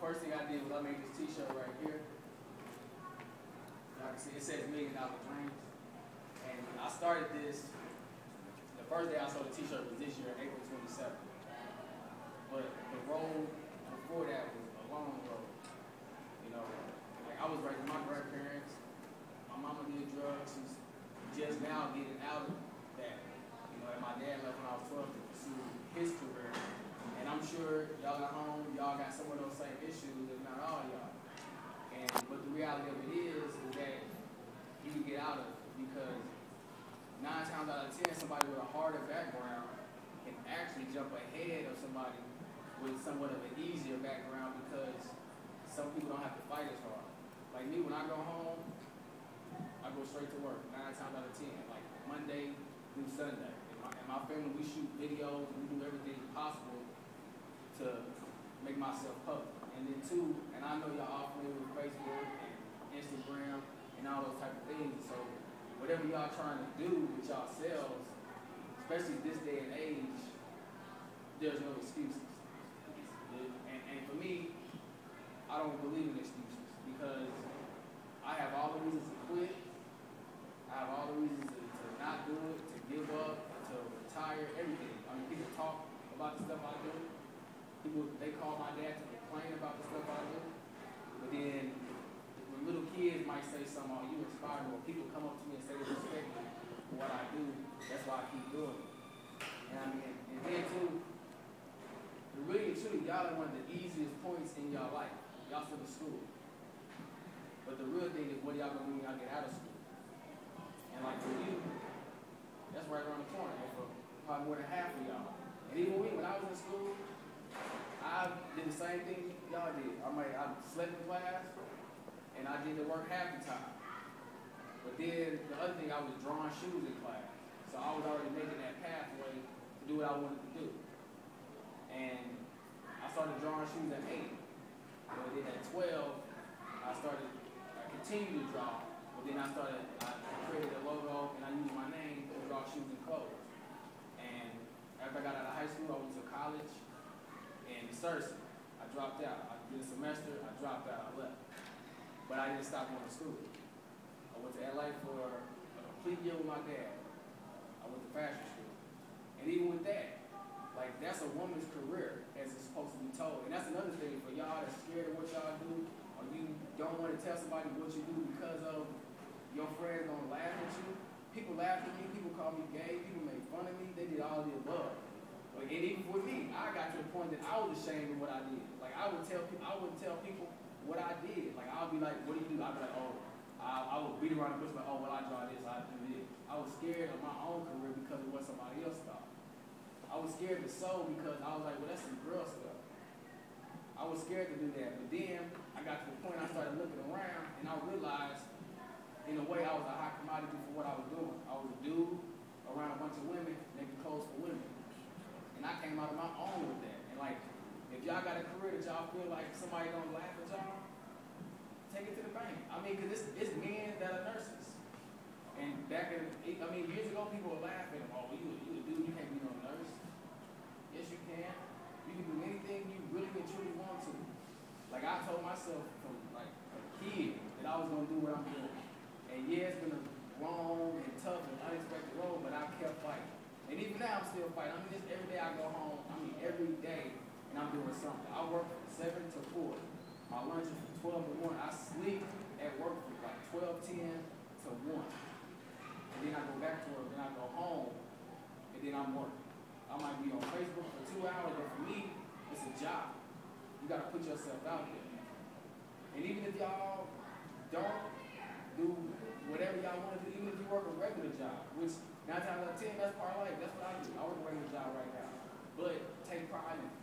first thing I did was I made this t-shirt right here. Y'all can see it says $1 Million Dreams. And I started this, the first day I saw the t-shirt was this year, April 27th. But the road before that was a long road. You know, like I was raised with my grandparents. My mama did drugs. She's just now getting out of that. You know, and my dad left when I was 12 to pursue his career. And I'm sure y'all at home, y'all got some of those same issues, if not all y'all. But the reality of it is that you can get out of it because 9 times out of 10, somebody with a harder background can actually jump ahead of somebody with somewhat of an easier background because some people don't have to fight as hard. Like me, when I go home, I go straight to work 9 times out of 10, like Monday through Sunday. And my family, we shoot videos, we do everything possible to make myself public. And then two, and I know y'all all familiar with Facebook and Instagram and all those type of things. So whatever y'all trying to do with y'all selves, especially this day and age, there's no excuses. And for me, I don't believe in excuses because I have all the reasons to quit. I have all the reasons to not do it, to give up, to retire, everything. I mean, people talk about the stuff I do. People, they call my dad to complain about the stuff I do. But then when little kids might say something, oh, you inspire me, or people come up to me and say they respect me for what I do, that's why I keep doing it. And I mean, and then too, really and truly, y'all are one of the easiest points in y'all life. Y'all still in school. But the real thing is what y'all gonna do when y'all get out of school. And like for you, that's right around the corner. And for probably more than half of y'all. And even me, when I was in school, I did the same thing y'all did. I slept in class, and I did the work half the time. But then the other thing, I was drawing shoes in class. So I was already making that pathway to do what I wanted to do. And I started drawing shoes at 8. But then at 12, I continued to draw. But then I created a logo, and I used my name to draw shoes and clothes. And after I got out of high school, I went to college. And in Cersei, I dropped out. I did a semester, I dropped out, I left. But I didn't stop going to school. I went to LA for a complete year with my dad. I went to fashion school. And even with that, like that's a woman's career as it's supposed to be told. And that's another thing for y'all that's scared of what y'all do, or you don't want to tell somebody what you do because of your friends gonna laugh at you. People laughed at me, people called me gay, people made fun of me, they did all the above. And even with me, I got to the point that I was ashamed of what I did. Like I wouldn't tell people what I did. Like I'll be like, what do you do? I'll be like, oh, I would beat around the bush like, oh, well, I draw this, I do this. I was scared of my own career because of what somebody else thought. I was scared to sew because I was like, well, that's some girl stuff. I was scared to do that. But then I got to the point I started looking around and I realized, in a way, I was a hot commodity for what I was doing. I was a dude around a bunch of women making clothes for women. And I came out of my own with that. And like, if y'all got a career that y'all feel like somebody gonna laugh at y'all, take it to the bank. I mean, because it's men that are nurses. And years ago, people were laughing, oh, you a dude, you can't be no nurse. Yes, you can. You can do anything you really and truly want to. Like, I told myself from, like, a kid that I was going to do what I'm doing. And yeah, it's been a long and tough and unexpected road, but I kept fighting. And even now, I'm still fighting. I mean, just every day I go home, every day, and I'm doing something. I work from 7 to 4. My lunch is from 12 to 1. I sleep at work from like 12:10 to 1. And then I go back to work, then I go home, and then I'm working. I might be on Facebook for 2 hours, but for me, it's a job. You got to put yourself out there. And even if y'all don't do whatever y'all want to do, even if you work a regular job, which 9 times out of 10, that's part of life. That's what I do. I work a regular job right now. But take pride in it.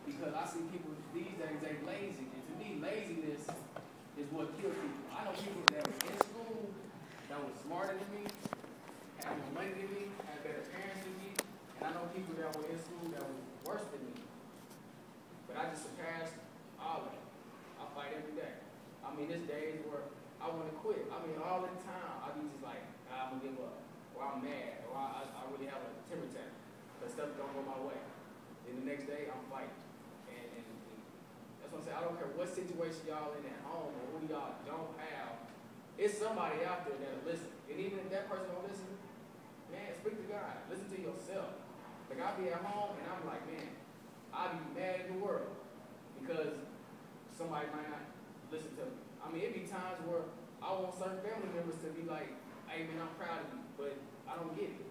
Because I see people these days, they're lazy. And to me, laziness is what kills people. I know people that were in school that were smarter than me, had more money than me, had better parents than me. And I know people that were in school that were worse than me. But I just surpassed all of them. I fight every day. I mean, there's days where I want to quit. I mean, all the time, I be just like, I'm going to give up. Or I'm mad. Or I really have a temper tantrum. Because stuff don't go my way. Then the next day, I'm fighting. And that's what don't care what situation y'all in at home or who y'all don't have, it's somebody out there that'll listen. And even if that person don't listen, man, speak to God. Listen to yourself. Like, I'll be at home and I'm like, man, I'll be mad at the world because somebody might not listen to me. I mean, it be times where I want certain family members to be like, hey, man, I'm proud of you, but I don't get it.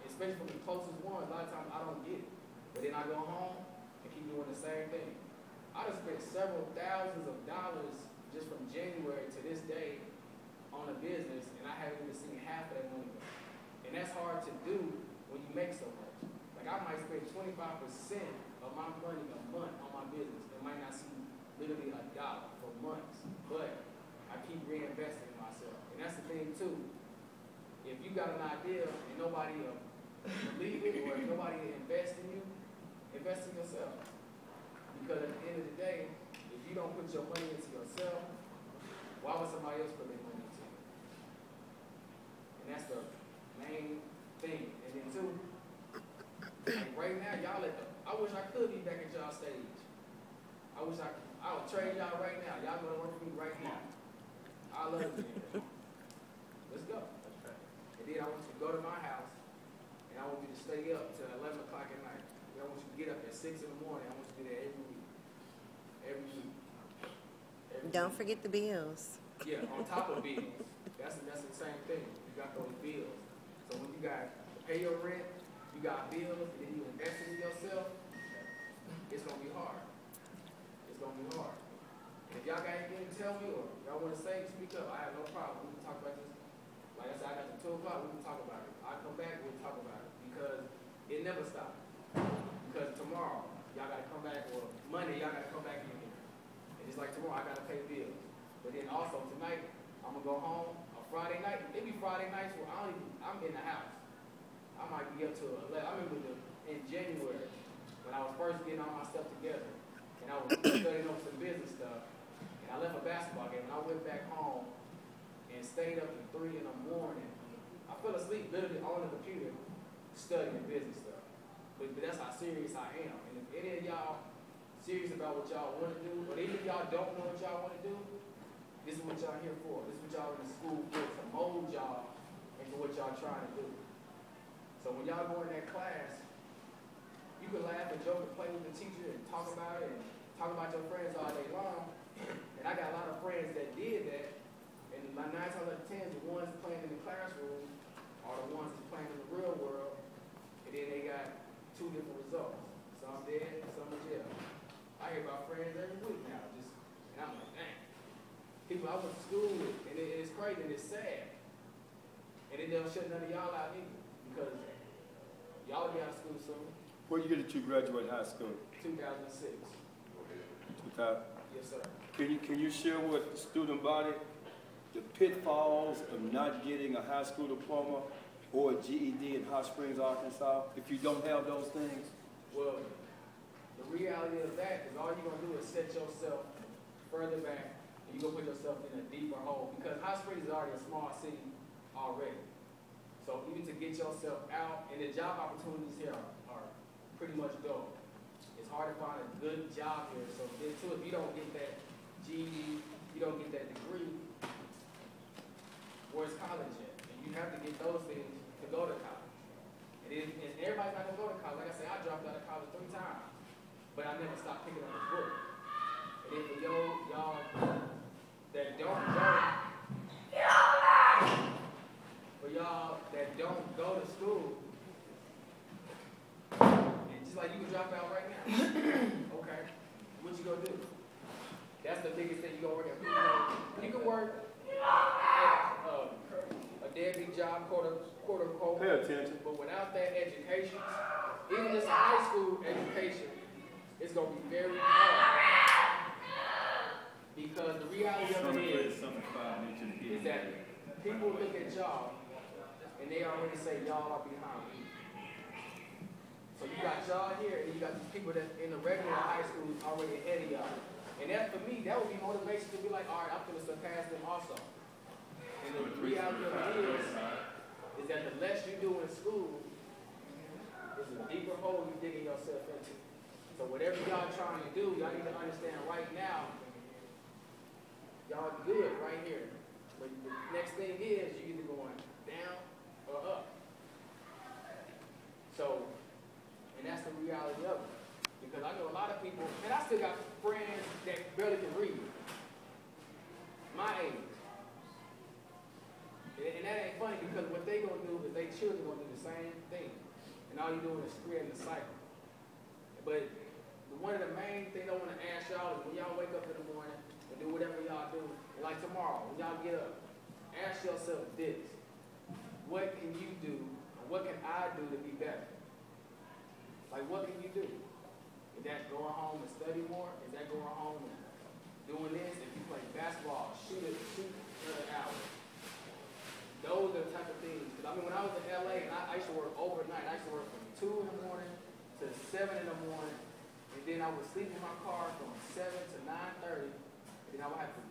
Especially from the closest ones, a lot of times I don't get it. But then I go home and keep doing the same thing. I done spent several thousands of dollars just from January to this day on a business, and I haven't even seen half of that money back. And that's hard to do when you make so much. Like, I might spend 25% of my money a month on my business and might not see literally $1 for months, but I keep reinvesting in myself. And that's the thing too. If you got an idea and nobody believe it or if nobody invest in you, invest in yourself. Because at the end of the day, if you don't put your money into yourself, why would somebody else put their money into you? And that's the main thing. And then two, like right now, y'all I wish I could be back at y'all stage. I wish I would trade y'all right now. Y'all gonna work for me right now. I love you. Let's go. And then I want you to go to my house, and I want you to stay up till 11 o'clock at night. And I want you to get up at 6 in the morning. I want you to do that every week. Every week. Don't forget the bills. Yeah, on top of bills. That's the same thing. You got those bills. So when you got to pay your rent, you got bills, and then you invest in yourself, it's going to be hard. It's going to be hard. And if y'all got anything to tell me or y'all want to say, speak up. I have no problem. We can talk about this. Like I said, I got to 2 o'clock, we can talk about it. I come back, we'll talk about it. Because it never stops. Because tomorrow, y'all got to come back, or Monday, y'all got to come back in here. And just like tomorrow, I got to pay bills. But then also tonight, I'm going to go home on Friday night. It be Friday nights where I'm in the house. I might be up to 11. I remember in January, when I was first getting all my stuff together, and I was studying over some business stuff, and I left a basketball game, and I went back home and stayed up to 3 in the morning. I fell asleep literally on the computer studying business stuff. But that's how serious I am. And if any of y'all serious about what y'all want to do, or even if y'all don't know what y'all want to do, this is what y'all here for. This is what y'all in the school for, to mold y'all into what y'all trying to do. So when y'all go in that class, you can laugh and joke and play with the teacher and talk about it and talk about your friends all day long. And I got a lot of friends that did that. And my 9 times out of 10, the ones playing in the classroom are the ones that's playing in the real world. And then they got 2 different results. Some dead, some in jail. I hear about friends every week now. And I'm like, dang. People I went to school with, and it's crazy and it's sad. And then they'll shut none of y'all out either. Because y'all will be out of school soon. What year did you graduate high school? 2006. 2000? Yes, sir. Can you share with the student body the pitfalls of not getting a high school diploma or a GED in Hot Springs, Arkansas, if you don't have those things? Well, the reality of that is all you're going to do is set yourself further back, and you're going to put yourself in a deeper hole, because Hot Springs is already a small city already. So even to get yourself out, and the job opportunities here are pretty much dull. It's hard to find a good job here. So then too, if you don't get that GED, you don't get that degree, where's college at? And you have to get those things to go to college. And everybody's not going to go to college. Like I said, I dropped out of college 3 times, but I never stopped picking up the book. And then for y'all that don't go, for y'all that don't go to school, and just like you can drop out right now, okay, what you gonna do? That's the biggest thing you gonna work at. You can work a deadbeat job, quote unquote. Pay attention. But without that education, even this high school education, it's gonna be very hard. Because the reality of it is that people look at y'all and they already say y'all are behind me. So you got y'all here, and you got these people that in the regular high school already ahead of y'all. And that, for me, that would be motivation to be like, all right, I'm going to surpass them also. And the reality of it is that the less you do in school, is a deeper hole you're digging yourself into. So whatever y'all trying to do, y'all need to understand right now next thing is you either going down or up. So, and that's the reality of it. Because I know a lot of people, and I still got friends that barely can read. My age. And that ain't funny because what they gonna do is they children gonna do the same thing. And all you doing is creating a cycle. But one of the main things I want to ask y'all is when y'all wake up in the morning and do whatever y'all do, and like tomorrow, when y'all get up, ask yourself this. What can you do, or what can I do to be better? Like, what can you do? Is that going home and study more? Is that going home and doing this? If you play basketball, shoot another hour. Those are the type of things. Because I mean, when I was in LA, and I used to work overnight. I used to work from 2 in the morning to 7 in the morning. And then I would sleep in my car from 7 to 9:30. And then I would have to